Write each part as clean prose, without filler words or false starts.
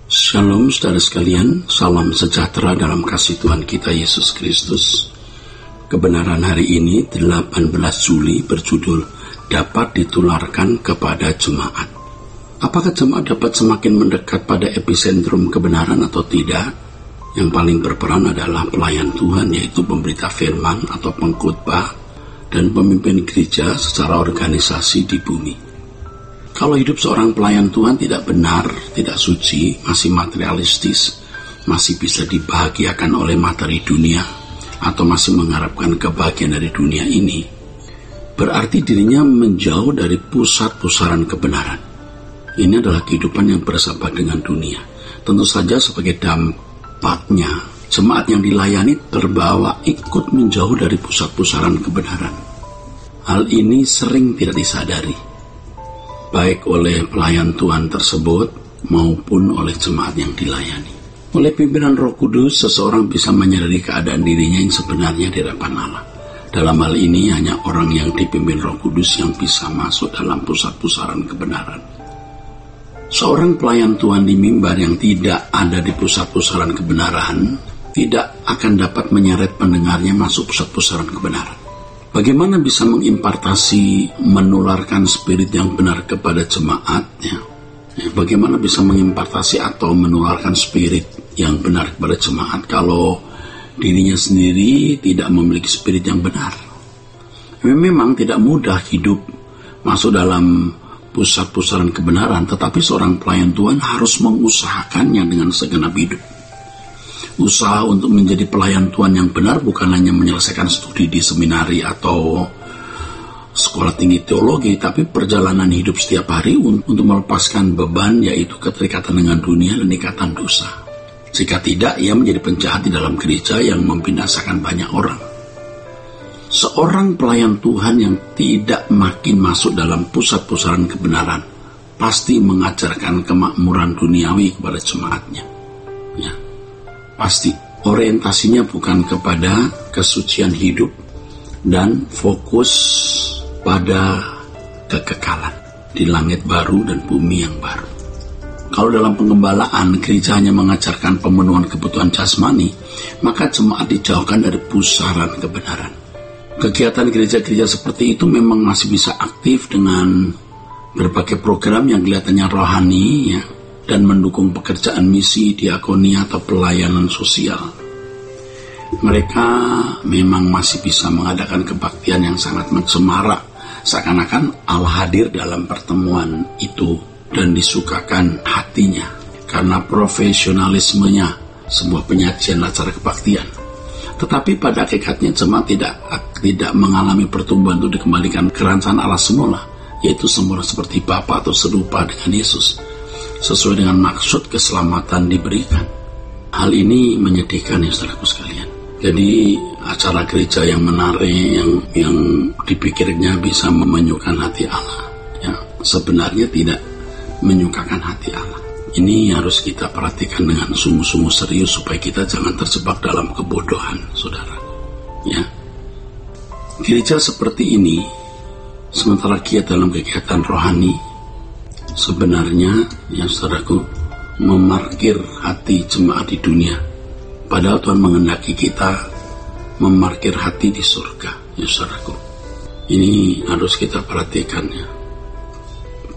Shalom saudara sekalian, salam sejahtera dalam kasih Tuhan kita Yesus Kristus. Kebenaran hari ini 18 Juli berjudul dapat ditularkan kepada jemaat. Apakah jemaat dapat semakin mendekat pada epicentrum kebenaran atau tidak? Yang paling berperan adalah pelayan Tuhan, yaitu pemberita firman atau pengkhotbah dan pemimpin gereja secara organisasi di bumi. Kalau hidup seorang pelayan Tuhan tidak benar, tidak suci, masih materialistis, masih bisa dibahagiakan oleh materi dunia, atau masih mengharapkan kebahagiaan dari dunia ini, berarti dirinya menjauh dari pusat pusaran kebenaran. Ini adalah kehidupan yang bersahabat dengan dunia. Tentu saja sebagai dampaknya, jemaat yang dilayani terbawa ikut menjauh dari pusat pusaran kebenaran. Hal ini sering tidak disadari, baik oleh pelayan Tuhan tersebut maupun oleh jemaat yang dilayani. Oleh pimpinan Roh Kudus, seseorang bisa menyadari keadaan dirinya yang sebenarnya di hadapan Allah. Dalam hal ini, hanya orang yang dipimpin Roh Kudus yang bisa masuk dalam pusat pusaran kebenaran. Seorang pelayan Tuhan di mimbar yang tidak ada di pusat pusaran kebenaran tidak akan dapat menyeret pendengarnya masuk pusat pusaran kebenaran. Bagaimana bisa mengimpartasi, menularkan spirit yang benar kepada jemaat? Bagaimana bisa mengimpartasi atau menularkan spirit yang benar kepada jemaat kalau dirinya sendiri tidak memiliki spirit yang benar? Memang tidak mudah hidup masuk dalam pusat pusaran kebenaran, tetapi seorang pelayan Tuhan harus mengusahakannya dengan segenap hidup. Usaha untuk menjadi pelayan Tuhan yang benar bukan hanya menyelesaikan studi di seminari atau sekolah tinggi teologi, tapi perjalanan hidup setiap hari untuk melepaskan beban, yaitu keterikatan dengan dunia dan ikatan dosa. Jika tidak, ia menjadi penjahat di dalam gereja yang membinasakan banyak orang. Seorang pelayan Tuhan yang tidak makin masuk dalam pusat pusaran kebenaran pasti mengajarkan kemakmuran duniawi kepada jemaatnya. Pasti orientasinya bukan kepada kesucian hidup dan fokus pada kekekalan di langit baru dan bumi yang baru. Kalau dalam pengembalaan gereja hanya mengajarkan pemenuhan kebutuhan jasmani, maka jemaat dijauhkan dari pusaran kebenaran. Kegiatan gereja-gereja seperti itu memang masih bisa aktif dengan berbagai program yang kelihatannya rohani, dan mendukung pekerjaan misi, diakoni, atau pelayanan sosial. Mereka memang masih bisa mengadakan kebaktian yang sangat semarak, seakan-akan Allah hadir dalam pertemuan itu dan disukakan hatinya karena profesionalismenya sebuah penyajian acara kebaktian. Tetapi pada hakikatnya jemaat tidak mengalami pertumbuhan untuk dikembalikan ke rancangan Allah semula, yaitu semula seperti Bapa atau serupa dengan Yesus, sesuai dengan maksud keselamatan diberikan. Hal ini menyedihkan ya saudaraku sekalian. Jadi acara gereja yang menarik, yang dipikirnya bisa menyukakan hati Allah, sebenarnya tidak menyukakan hati Allah. Ini harus kita perhatikan dengan sungguh-sungguh serius supaya kita jangan terjebak dalam kebodohan, saudara. Gereja seperti ini, sementara giat dalam kegiatan rohani, sebenarnya yang saudaraku memarkir hati jemaat di dunia, padahal Tuhan menghendaki kita memarkir hati di surga, ya saudaraku. Ini harus kita perhatikan ya.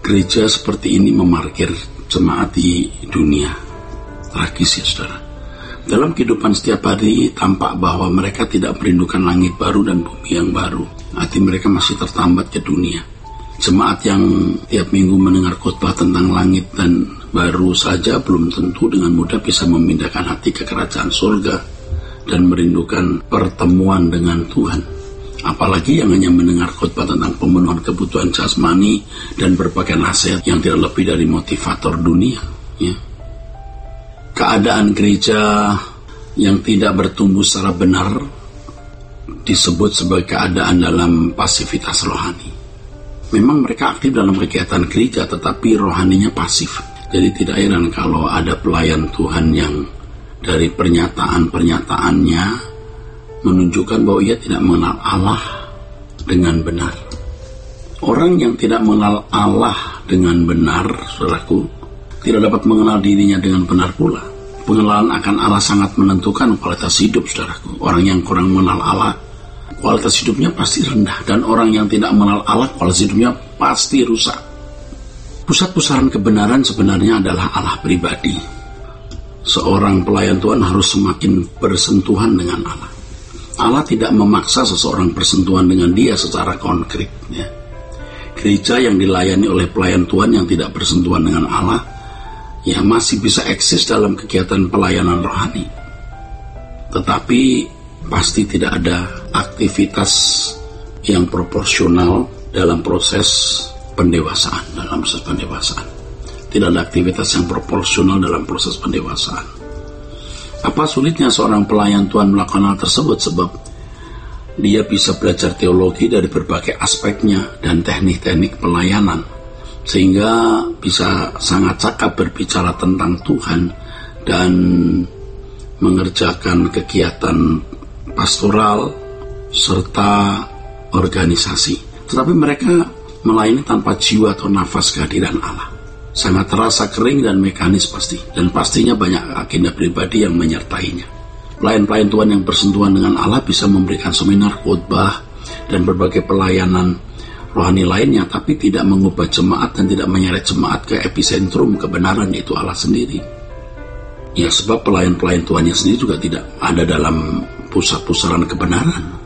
Gereja seperti ini memarkir jemaat di dunia. Tragis ya saudara. Dalam kehidupan setiap hari tampak bahwa mereka tidak merindukan langit baru dan bumi yang baru. Hati mereka masih tertambat ke dunia. Jemaat yang tiap minggu mendengar khotbah tentang langit dan baru saja belum tentu dengan mudah bisa memindahkan hati ke kerajaan surga dan merindukan pertemuan dengan Tuhan. Apalagi yang hanya mendengar khotbah tentang pemenuhan kebutuhan jasmani dan berbagai nasihat yang tidak lebih dari motivator dunia. Keadaan gereja yang tidak bertumbuh secara benar disebut sebagai keadaan dalam pasivitas rohani. Memang mereka aktif dalam kegiatan gereja, tetapi rohaninya pasif. Jadi tidak heran kalau ada pelayan Tuhan yang dari pernyataan-pernyataannya menunjukkan bahwa ia tidak mengenal Allah dengan benar. Orang yang tidak mengenal Allah dengan benar, saudaraku, tidak dapat mengenal dirinya dengan benar pula. Pengenalan akan Allah sangat menentukan kualitas hidup, saudaraku. Orang yang kurang mengenal Allah, kualitas hidupnya pasti rendah. Dan orang yang tidak mengenal Allah, kualitas hidupnya pasti rusak. Pusat pusaran kebenaran sebenarnya adalah Allah pribadi. Seorang pelayan Tuhan harus semakin bersentuhan dengan Allah. Allah tidak memaksa seseorang bersentuhan dengan dia secara konkret. Ya. Gereja yang dilayani oleh pelayan Tuhan yang tidak bersentuhan dengan Allah, ya masih bisa eksis dalam kegiatan pelayanan rohani. Tetapi pasti tidak ada aktivitas yang proporsional dalam proses pendewasaan. Tidak ada aktivitas yang proporsional dalam proses pendewasaan. Apa sulitnya seorang pelayan Tuhan melakukan hal tersebut? Sebab dia bisa belajar teologi dari berbagai aspeknya dan teknik-teknik pelayanan, sehingga bisa sangat cakap berbicara tentang Tuhan dan mengerjakan kegiatan pastoral serta organisasi. Tetapi mereka melayani tanpa jiwa atau nafas kehadiran Allah. Sangat terasa kering dan mekanis pasti. Dan pastinya banyak agenda pribadi yang menyertainya. Pelayan-pelayan Tuhan yang bersentuhan dengan Allah bisa memberikan seminar, khotbah, dan berbagai pelayanan rohani lainnya, tapi tidak mengubah jemaat dan tidak menyeret jemaat ke epicentrum kebenaran, yaitu Allah sendiri. Ya, sebab pelayan-pelayan Tuhannya sendiri juga tidak ada dalam pusat pusaran kebenaran.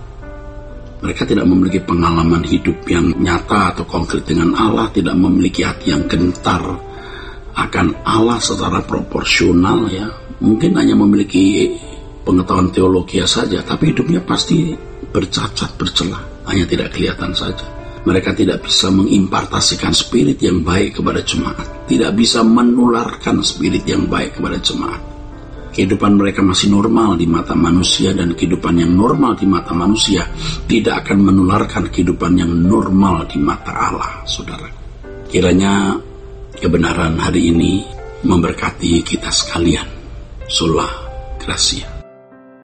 Mereka tidak memiliki pengalaman hidup yang nyata atau konkret dengan Allah, tidak memiliki hati yang gentar akan Allah secara proporsional. Ya, mungkin hanya memiliki pengetahuan teologi saja, tapi hidupnya pasti bercacat, bercelah, hanya tidak kelihatan saja. Mereka tidak bisa mengimpartasikan spirit yang baik kepada jemaat, tidak bisa menularkan spirit yang baik kepada jemaat. Kehidupan mereka masih normal di mata manusia, dan kehidupan yang normal di mata manusia tidak akan menularkan kehidupan yang normal di mata Allah, saudara. Kiranya kebenaran hari ini memberkati kita sekalian. Sola Gracia.